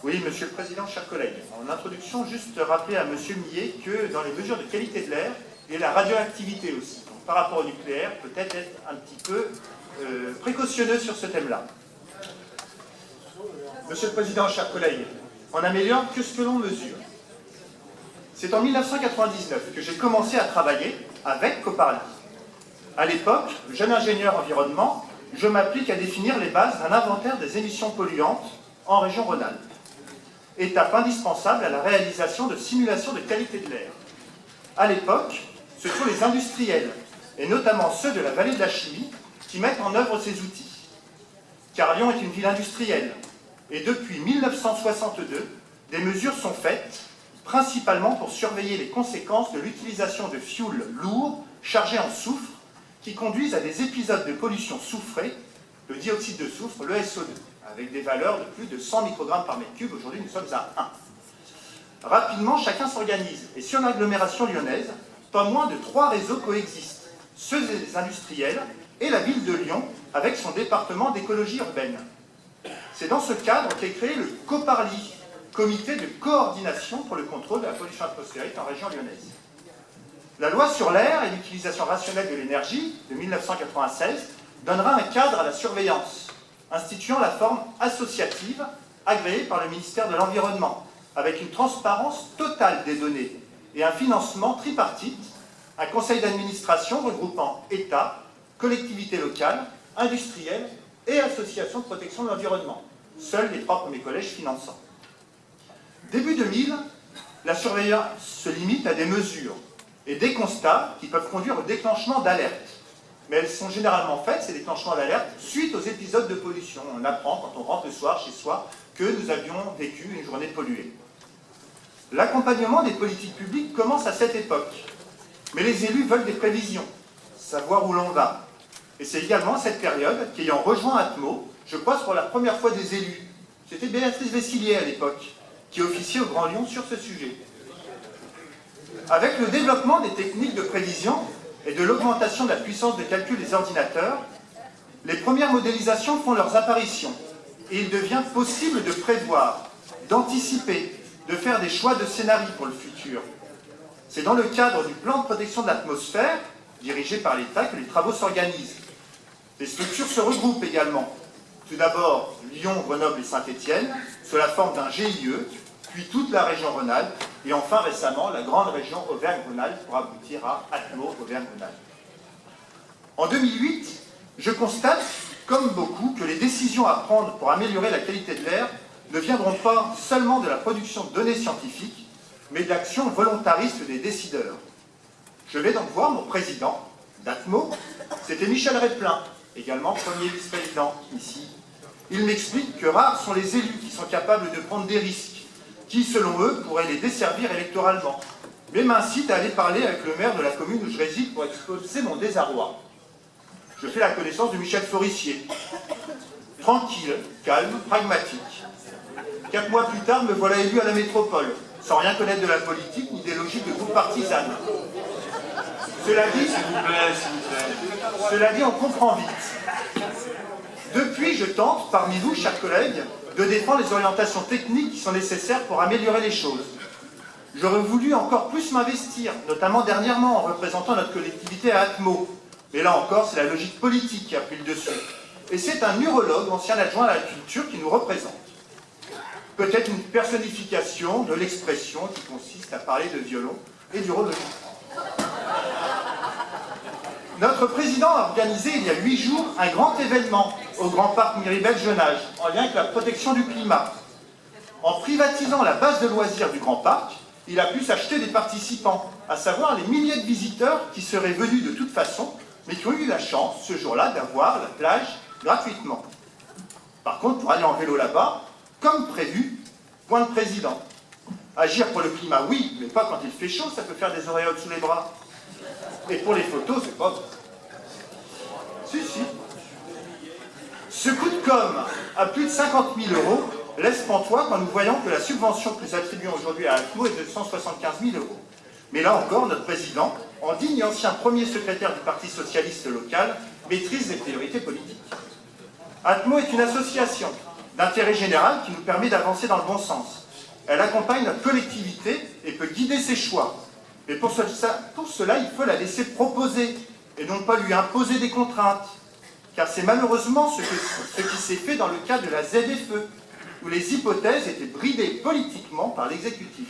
Oui, Monsieur le Président, chers collègues. En introduction, juste rappeler à Monsieur Millet que dans les mesures de qualité de l'air, et la radioactivité aussi, donc par rapport au nucléaire, peut-être être un petit peu précautionneux sur ce thème-là. Monsieur le Président, chers collègues, on n'améliore que ce que l'on mesure. C'est en 1999 que j'ai commencé à travailler avec Coparly. À l'époque, jeune ingénieur environnement, je m'applique à définir les bases d'un inventaire des émissions polluantes en région Rhône-Alpes. Étape indispensable à la réalisation de simulations de qualité de l'air. À l'époque, ce sont les industriels, et notamment ceux de la vallée de la chimie, qui mettent en œuvre ces outils. Car Lyon est une ville industrielle, et depuis 1962, des mesures sont faites, principalement pour surveiller les conséquences de l'utilisation de fioul lourds chargés en soufre, qui conduisent à des épisodes de pollution soufrée, le dioxyde de soufre, le SO2, avec des valeurs de plus de 100 microgrammes par mètre cube. Aujourd'hui, nous sommes à 1. Rapidement, chacun s'organise, et sur l'agglomération lyonnaise, pas moins de 3 réseaux coexistent, ceux des industriels et la ville de Lyon, avec son département d'écologie urbaine. C'est dans ce cadre qu'est créé le Coparly, comité de coordination pour le contrôle de la pollution atmosphérique en région lyonnaise. La loi sur l'air et l'utilisation rationnelle de l'énergie de 1996 donnera un cadre à la surveillance, instituant la forme associative agréée par le ministère de l'Environnement, avec une transparence totale des données et un financement tripartite, un conseil d'administration regroupant État, collectivités locales, industriels et associations de protection de l'environnement, seuls les 3 premiers collèges finançant. Début 2000, la surveillance se limite à des mesures et des constats qui peuvent conduire au déclenchement d'alertes. Mais elles sont généralement faites, ces déclenchements d'alerte, suite aux épisodes de pollution. On apprend quand on rentre le soir chez soi que nous avions vécu une journée polluée. L'accompagnement des politiques publiques commence à cette époque. Mais les élus veulent des prévisions, savoir où l'on va. Et c'est également à cette période qu'ayant rejoint Atmo, je croise pour la première fois des élus. C'était Béatrice Vessillier à l'époque, qui officiait au Grand Lyon sur ce sujet. Avec le développement des techniques de prévision et de l'augmentation de la puissance de calcul des ordinateurs, les premières modélisations font leurs apparitions et il devient possible de prévoir, d'anticiper, de faire des choix de scénarii pour le futur. C'est dans le cadre du plan de protection de l'atmosphère, dirigé par l'État, que les travaux s'organisent. Les structures se regroupent également. Tout d'abord, Lyon, Grenoble et Saint-Étienne, sous la forme d'un GIE, puis toute la région Rhône-Alpes, et enfin récemment la grande région Auvergne-Rhône-Alpes pour aboutir à Atmo Auvergne-Rhône-Alpes. En 2008, je constate, comme beaucoup, que les décisions à prendre pour améliorer la qualité de l'air ne viendront pas seulement de la production de données scientifiques, mais de l'action volontariste des décideurs. Je vais donc voir mon président d'Atmo, c'était Michel Réplin, également premier vice-président ici. Il m'explique que rares sont les élus qui sont capables de prendre des risques, qui, selon eux, pourraient les desservir électoralement, mais m'incite à aller parler avec le maire de la commune où je réside pour exposer mon désarroi. Je fais la connaissance de Michel Forissier. Tranquille, calme, pragmatique. 4 mois plus tard, me voilà élu à la métropole, sans rien connaître de la politique ni des logiques de groupe partisane. Cela dit, on comprend vite. Depuis, je tente, parmi vous, chers collègues, de défendre les orientations techniques qui sont nécessaires pour améliorer les choses. J'aurais voulu encore plus m'investir, notamment dernièrement en représentant notre collectivité à Atmo. Mais là encore, c'est la logique politique qui a pris le dessus. Et c'est un urologue, ancien adjoint à la culture, qui nous représente. Peut-être une personnification de l'expression qui consiste à parler de violon et d'urologie. Notre président a organisé il y a 8 jours un grand événement au Grand Parc Miribel-Jonage, en lien avec la protection du climat. En privatisant la base de loisirs du Grand Parc, il a pu s'acheter des participants, à savoir les milliers de visiteurs qui seraient venus de toute façon, mais qui ont eu la chance, ce jour-là, d'avoir la plage gratuitement. Par contre, pour aller en vélo là-bas, comme prévu, point de président. Agir pour le climat, oui, mais pas quand il fait chaud, ça peut faire des auréoles sous les bras. Et pour les photos, c'est pas... Si. Ce coup de com' à plus de 50 000 € laisse pantois quand nous voyons que la subvention que nous attribuons aujourd'hui à Atmo est de 175 000 €. Mais là encore, notre président, en digne ancien premier secrétaire du Parti socialiste local, maîtrise les priorités politiques. Atmo est une association d'intérêt général qui nous permet d'avancer dans le bon sens. Elle accompagne notre collectivité et peut guider ses choix. Mais pour cela, il faut la laisser proposer et non pas lui imposer des contraintes. Car c'est malheureusement ce qui s'est fait dans le cas de la ZFE, où les hypothèses étaient bridées politiquement par l'exécutif.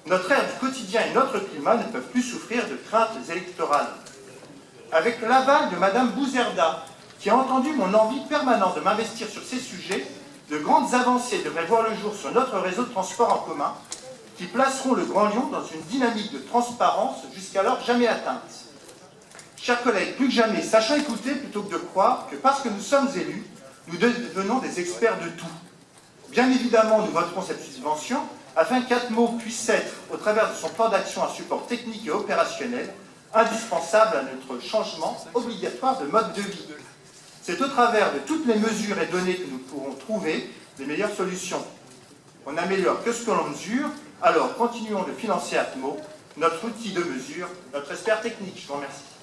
Notre ère du quotidien et notre climat ne peuvent plus souffrir de craintes électorales. Avec l'aval de Mme Bouzerda, qui a entendu mon envie permanente de m'investir sur ces sujets, de grandes avancées devraient voir le jour sur notre réseau de transport en commun, qui placeront le Grand Lyon dans une dynamique de transparence jusqu'alors jamais atteinte. Chers collègues, plus que jamais, sachons écouter plutôt que de croire que parce que nous sommes élus, nous devenons des experts de tout. Bien évidemment, nous voterons cette subvention afin qu'Atmo puisse être, au travers de son plan d'action, un support technique et opérationnel indispensable à notre changement obligatoire de mode de vie. C'est au travers de toutes les mesures et données que nous pourrons trouver les meilleures solutions. On n'améliore que ce que l'on mesure, alors continuons de financer Atmo, notre outil de mesure, notre expert technique. Je vous remercie.